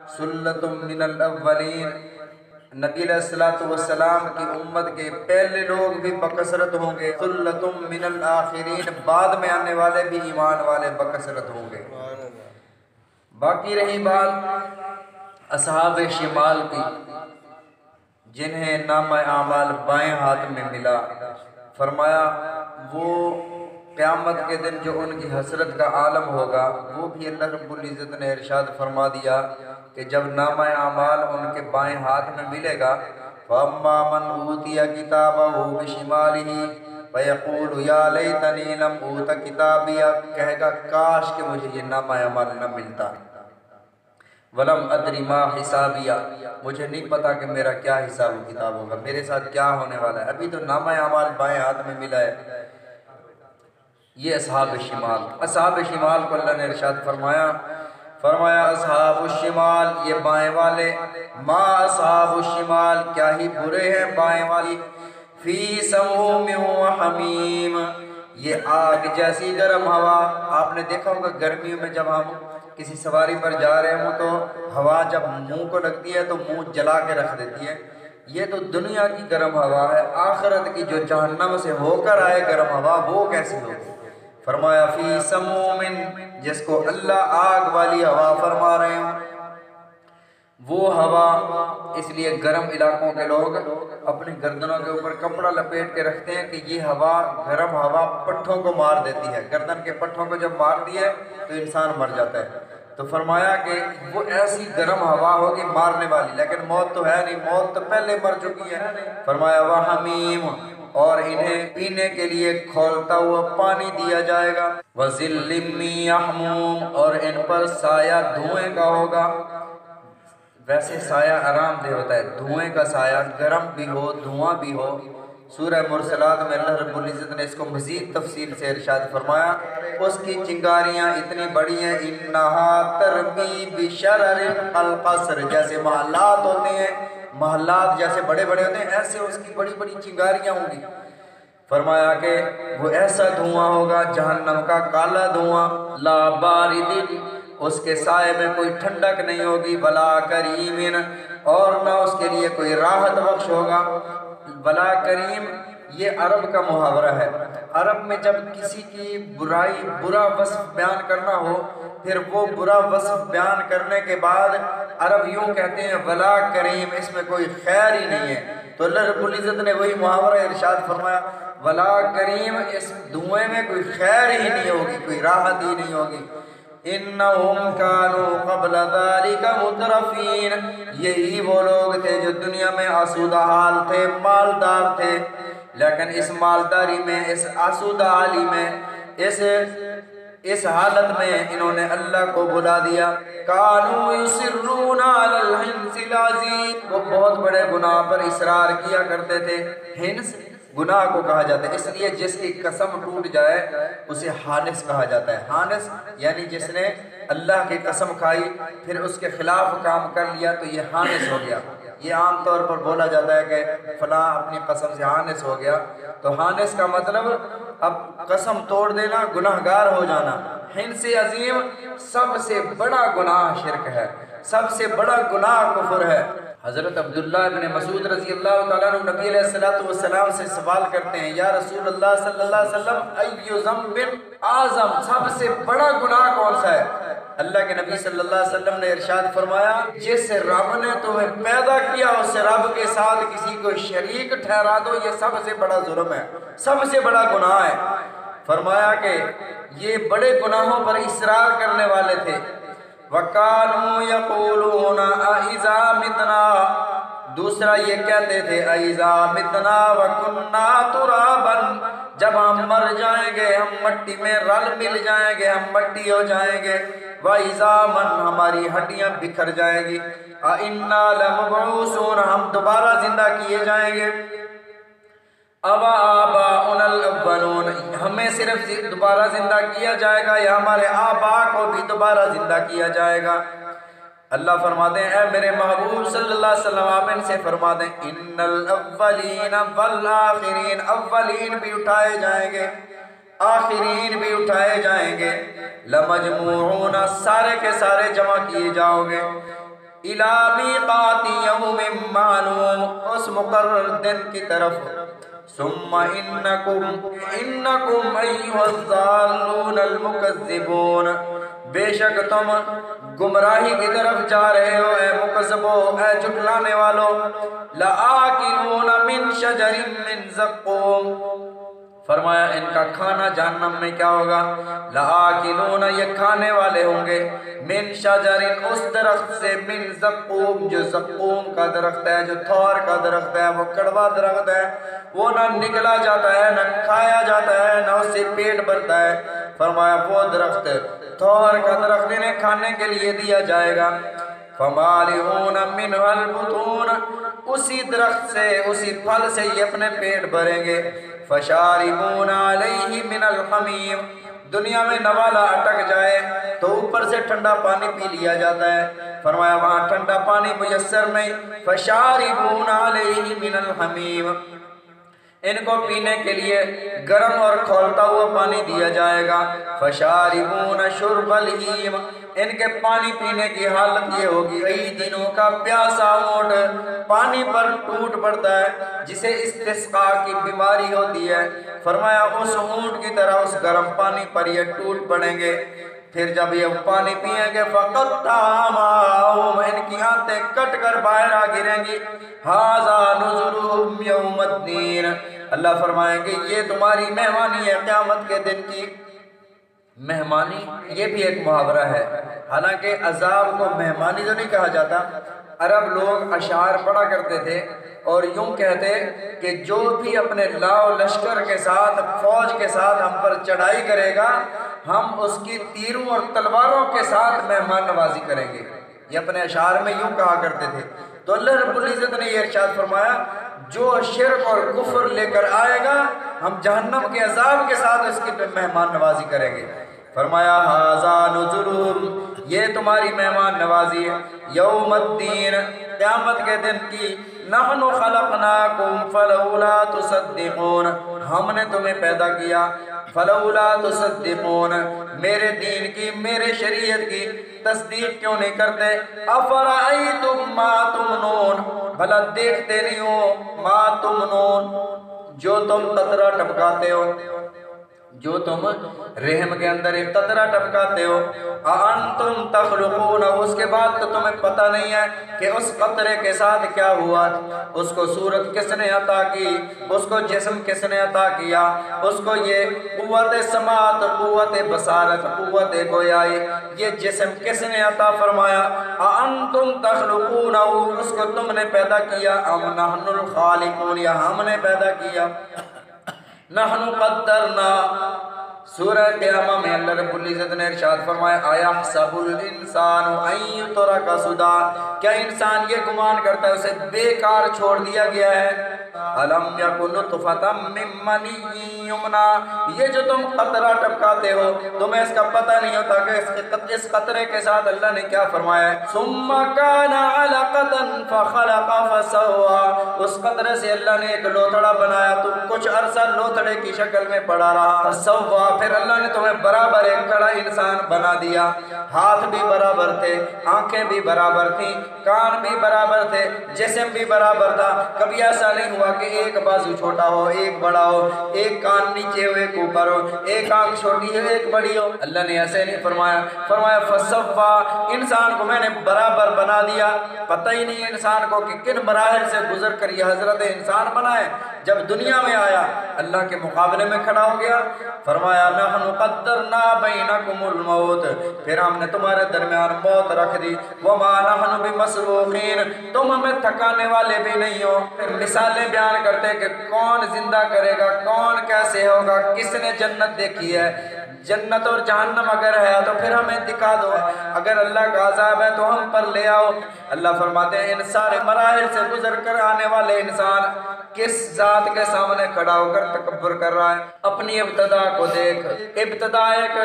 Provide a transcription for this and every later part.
سلۃ من الاولین، نبی علیہ الصلوۃ والسلام کی امت کے پہلے لوگ بھی بکثرت ہوں گے، سلۃ من الاخرین، بعد میں آنے والے بھی ایمان والے بکثرت ہوں گے۔ باقی رہی بات اصحاب شمال کی، جنہیں نامہ اعمال بائیں ہاتھ میں ملا، فرمایا وہ قیامت کے دن جو ان کی حسرت کا عالم ہوگا، وہ بھی اللہ رب العزت نے ارشاد فرما دیا کہ جب نامہ اعمال ان کے بائیں ہاتھ میں ملے گا، فَأَمَّا مَنْ أُوتِيَ كِتَابَهُ بِشِمَالِهِ فَيَقُولُ يَا لَيْتَنِي لَمْ أُوتَ كِتَابِيَهْ، کہے گا کاش کہ مجھے یہ نامہ اعمال نہ ملتا، وَلَمْ أَدْرِ مَا حِسَابِيَهْ، مجھے نہیں پتا کہ میرا کیا حساب و کتاب ہوگا، میرے ساتھ کیا ہونے والا ہے، ابھی تو نامہ اعمال بائیں ہاتھ میں ملا ہے۔ یہ اصحاب شمال، اصحاب شمال کو اللہ نے ارشاد فرمایا اصحاب الشمال، یہ بائیں والے، ما اصحاب الشمال، کیا ہی برے ہیں بائیں والی، فی سموم و حمیم، یہ آگ جیسی گرم ہوا۔ آپ نے دیکھا ہوگا گرمیوں میں جب ہم کسی سواری پر جا رہے ہوں تو ہوا جب منہ کو لگتی ہے تو منہ جلا کے رکھ دیتی ہے، یہ تو دنیا کی گرم ہوا ہے، آخرت کی جو جہنم سے ہو کر آئے گرم ہوا وہ کیسی ہوگی؟ فرمایا فی سموم، جس کو اللہ آگ والی ہوا فرما رہے ہیں، وہ ہوا، اس لیے گرم علاقوں کے لوگ اپنی گردنوں کے اوپر کپڑا لپیٹ کے رکھتے ہیں کہ یہ ہوا، گرم ہوا پٹھوں کو مار دیتی ہے، گردن کے پٹھوں کو جب مار دی ہے تو انسان مر جاتا ہے۔ تو فرمایا کہ وہ ایسی گرم ہوا ہوگی مارنے والی، لیکن موت تو ہے نہیں، موت تو پہلے مر چکی ہے۔ فرمایا وحمیم، اور انہیں پینے کے لیے کھولتا ہوا پانی دیا جائے گا، وَظِلٍّ مِّن يَحْمُومٍ، اور ان پر سایہ دھوئیں کا ہوگا۔ ویسے سایہ آرام دہ ہوتا ہے، دھوئیں کا سایہ، گرم بھی ہو دھواں بھی ہو۔ سورہ مرسلات میں اللہ رب العزت نے اس کو مزید تفصیل سے ارشاد فرمایا، اس کی چنگاریاں اتنی بڑی ہیں، اِنَّهَا تَرْمِي بِشَرَرٍ كَالْقَصْرِ، جیسے محلات ہوتے ہیں، محلات جیسے بڑے بڑے ہوتے ہیں، ایسے اس کی بڑی بڑی چنگاریاں ہوں گی۔ فرمایا کہ وہ ایسا دھواں ہوگا جہنم کا، کالا دھواں، لا بارد، اس کے سائے میں کوئی ٹھنڈک نہیں ہوگی، ولا کریم، اور نہ اس کے لیے کوئی راحت بخش ہوگا۔ ولا کریم یہ عرب کا محاورہ ہے، عرب میں جب کسی کی برائی، برا وصف بیان کرنا ہو، پھر وہ برا وصف بیان کرنے کے بعد عرب یوں کہتے ہیں ولا کریم، اس میں کوئی خیر ہی نہیں ہے، تو اللہ رب العزت نے وہی محاورہ ارشاد فرمایا ولا کریم، اس دھوئیں میں کوئی خیر ہی نہیں ہوگی، کوئی راحت ہی نہیں ہوگی۔ انہم کانوا قبل ذالک مترفین، یہی وہ لوگ تھے جو دنیا میں آسودہ حال تھے، مالدار تھے، لیکن اس مالداری میں، اس آسودہ حالی میں، اس حالت میں انہوں نے اللہ کو بھلا دیا۔ کانوا یصرون علی الحنث العظیم، وہ بہت بڑے گناہ پر اصرار کیا کرتے تھے۔ ہنس گناہ کو کہا جاتا ہے، اس لیے جس کی قسم ٹوٹ جائے اسے حانث کہا جاتا ہے۔ حانث یعنی جس نے اللہ کی قسم کھائی پھر اس کے خلاف کام کر لیا تو یہ حانث ہو گیا۔ یہ عام طور پر بولا جاتا ہے کہ فلاں اپنی قسم سے حانث ہو گیا، تو حانث کا مطلب اب قسم توڑ دینا، گناہگار ہو جانا۔ حنث عظیم، سب سے بڑا گناہ شرک ہے، سب سے بڑا گناہ کفر ہے۔ حضرت عبداللہ ابن مسعود رضی اللہ تعالیٰ عنہ نبی علیہ السلام سے سوال کرتے ہیں، یا رسول اللہ صلی اللہ علیہ وسلم، ای ذنب اعظم، سب سے بڑا گناہ کون سا ہے؟ اللہ کے نبی صلی اللہ علیہ وسلم نے ارشاد فرمایا، جس رب نے تمہیں پیدا کیا اس رب کے ساتھ کسی کو شریک ٹھہرا دو، یہ سب سے بڑا جرم ہے، سب سے بڑا گناہ ہے۔ فرمایا کہ یہ بڑے گناہوں پر اصرار کرنے والے تھے۔ وَقَالُوا يَقُولُونَ أَإِذَا مِتْنَا، دوسرا یہ کہتے تھے أَإِذَا مِتْنَا وَكُنَّا تُرَابًا، جب ہم مر جائیں گے، ہم مٹی میں رل مل جائیں گے، ہم مٹی ہو جائیں گے، وَإِذَا ہماری ہڈیاں بکھر جائیں گی، أَإِنَّا لَمَبْعُوثُونَ، ہم دوبارہ زندہ کیے جائیں گے، آباؤنا الاولون، ہمیں صرف دوبارہ زندہ کیا جائے گا یا ہمارے آباء کو بھی دوبارہ زندہ کیا جائے گا؟ اللہ فرماتے ہیں اے میرے محبوب صلی اللہ علیہ وسلم، آپ ان سے فرما دیں ان الاولین والآخرین، اولین بھی اٹھائے جائیں گے، آخرین بھی اٹھائے جائیں گے، لمجموعون، سارے کے سارے جمع کیے جاؤ گے، الی میقات یوم معلوم، اس مقرر دن کی طرف، ثم انکم ایھا الضالون المکذبون، بے شک تم گمراہی کی طرف جا رہے ہو اے مکذبو، اے جھٹلانے والو، لآکلون من شجر من زقوم، فرمایا ان کا کھانا جہنم میں کیا ہوگا، لآکلون یہ کھانے والے ہوں گے، من شجر اس درخت سے، من زقوم جو زقوم کا درخت ہے، جو تھور کا درخت ہے، وہ کڑوا درخت ہے، وہ نہ نگلا جاتا ہے نہ کھایا جاتا ہے نہ اس سے پیٹ بھرتا ہے، فرمایا وہ درخت تھور کا درخت انہیں کھانے کے لیے دیا جائے گا، فمالئون منہ البطون، اسی درخت سے اسی پھل سے یہ اپنے پیٹ بھریں گے، فشاربون علیہ من الحمیم، دنیا میں نوالا اٹک جائے تو اوپر سے ٹھنڈا پانی پی لیا جاتا ہے، فرمایا وہاں ٹھنڈا پانی میسر نہیں، فشاربون علیہ من الحمیم، ان کو پینے کے لیے گرم اور کھولتا ہوا پانی دیا جائے گا، فشاربون شرب الہیم، ان کے پانی پینے کی حالت یہ ہوگی، کئی دنوں کا پیاسا اونٹ پانی پر ٹوٹ پڑتا ہے جسے استسقاء کی بیماری ہوتی ہے، فرمایا اس اونٹ کی طرح اس گرم پانی پر یہ ٹوٹ پڑیں گے، پھر جب یہ پانی پئیں گے فقطع ماءہم، ان کی آنتیں کٹ کر باہر آ گریں گی، ھذا نزلہم یوم الدین، اللہ فرمائیں گے یہ تمہاری مہمانی ہے قیامت کے دن کی مہمانی، یہ بھی ایک محاورہ ہے، حالانکہ عذاب کو مہمانی تو نہیں کہا جاتا، عرب لوگ اشعار پڑھا کرتے تھے اور یوں کہتے کہ جو بھی اپنے لاؤ لشکر کے ساتھ فوج کے ساتھ ہم پر چڑھائی کرے گا ہم اس کی تیروں اور تلواروں کے ساتھ مہمان نوازی کریں گے، یہ اپنے اشعار میں یوں کہا کرتے تھے، تو اللہ رب العزت نے یہ ارشاد فرمایا جو شرک اور کفر لے کر آئے گا ہم جہنم کے عذاب کے ساتھ اس کی مہمان نوازی کریں گے، فرمایا ھذا نزلہم، یہ تمہاری مہمان نوازی ہے، یوم الدین قیامت کے دن کی، نحن خلقناکم فلولا تصدقون، ہم نے تمہیں پیدا کیا، فلولا تصدقون، میرے دین کی میرے شریعت کی تصدیق کیوں نہیں کرتے، افرأیتم ما تمنون، بھلا دیکھتے نہیں ہو، ما تمنون جو تم قطرہ ٹپکاتے ہو، جو تم رحم کے اندر ایک قطرہ ٹپکاتے ہو، اَأَنْتُمْ تَخْلُقُونَ، اس کے بعد تو تمہیں پتہ نہیں ہے کہ اس قطرے کے ساتھ کیا ہوا، اس کو صورت کس نے عطا کی، اس کو جسم کس نے عطا کیا، اس کو یہ قوت سماعت، قوت بصارت، قوت گویائی، یہ جسم کس نے عطا فرمایا، اَأَنْتُمْ تَخْلُقُونَ، اس کو تم نے پیدا کیا، ام نحن الخالقون، یا ہم نے پیدا کیا، نحن قدرنا، سورہ قیامہ میں اللہ رب العزت نے ارشاد فرمایا ایحسب الانسان ان یترک سدی، کیا انسان یہ گمان کرتا ہے اسے بیکار چھوڑ دیا گیا ہے، الم یکن نطفۃ من منی یمنی، یہ جو تم قطرہ ٹپکاتے ہو تمہیں اس کا پتہ نہیں ہوتا کہ اس قطرے کے ساتھ اللہ نے کیا فرمایا ہے، ثم کان علقۃ فخلق فسوی، اس قطرے سے اللہ نے ایک لوتھڑا بنایا تو کچھ عرصہ لوتھڑے کی شکل میں پڑا رہا، فسوی، پھر اللہ نے تمہیں برابر ایک کھڑا انسان بنا دیا، ہاتھ بھی برابر تھے، آنکھیں بھی برابر تھیں، کان بھی برابر تھے، جسم بھی برابر تھا، کبھی ایسا نہیں ہوا کہ ایک بازو چھوٹا ہو ایک بڑا ہو، ایک کان نیچے ہو ایک اوپر ہو، ایک آنکھ چھوٹی ہو ایک بڑی ہو، اللہ نے ایسے نہیں فرمایا، فرمایا فسوی، انسان کو میں نے برابر بنا دیا، پتہ ہی نہیں انسان کو کہ کن مراحل سے گزر کر یہ حضرت انسان بنا ہے، جب دنیا میں آیا اللہ کے مقابلے میں کھڑا ہو گیا، فرمایا نحن قدرنا بینکم الموت، پھر ہم نے تمہارے درمیان موت رکھ دی، وما نحن بمسبوقین، تم ہمیں تھکانے والے بھی نہیں ہو، پھر مثالیں بیان کرتے کہ کون زندہ کرے گا، کون کیسے ہوگا، کس نے جنت دیکھی ہے، جنت اور جہنم اگر ہے تو پھر ہمیں دکھا دو، اگر اللہ کا عذاب ہے تو ہم پر لے آؤ، اللہ فرماتے ہیں ان سارے مراحل سے گزر کر آنے والے انسان کس ذات کے سامنے کھڑا ہو کر تکبر کر رہا ہے؟ اپنی ابتدا کو دیکھ، ابتدا ایک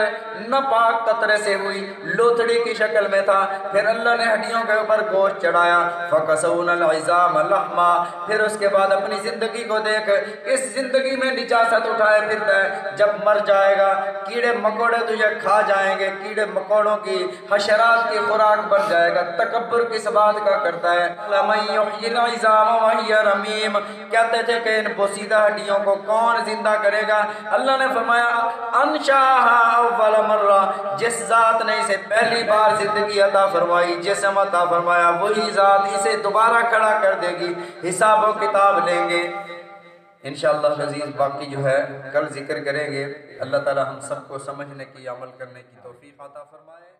ناپاک قطرے سے ہوئی، لوتھڑی کی شکل میں تھا، پھر اللہ نے ہڈیوں کے اوپر گوشت چڑھایا، فَكَسَوْنَا الْعِظَامَ لَحْمًا، پھر اس کے بعد اپنی زندگی کو دیکھ، اس زندگی میں نجاست اٹھائے پھرتا ہے، جب مر جائے گا کیڑے مکوڑے تجھے کھا جائیں گے، کیڑے مکوڑوں کی حشرات کی خوراک بن جائے گا، تکبر کس بات کا کرتا ہے؟ لَمَن يُحْيِي الْعِظَامَ وَهِيَ رَمِيمٌ، کہتے تھے کہ ان بوسیدہ ہڈیوں کو کون زندہ کرے گا؟ اللہ نے فرمایا انشاءها اول مرہ، جس ذات نے اسے پہلی بار زندگی عطا فرمائی، جسم عطا فرمایا، وہی ذات اسے دوبارہ کھڑا کر دے گی، حساب و کتاب لیں گے۔ انشاءاللہ عزیز باقی جو ہے کل ذکر کریں گے۔ اللہ تعالی ہم سب کو سمجھنے کی، عمل کرنے کی توفیق عطا فرمائے۔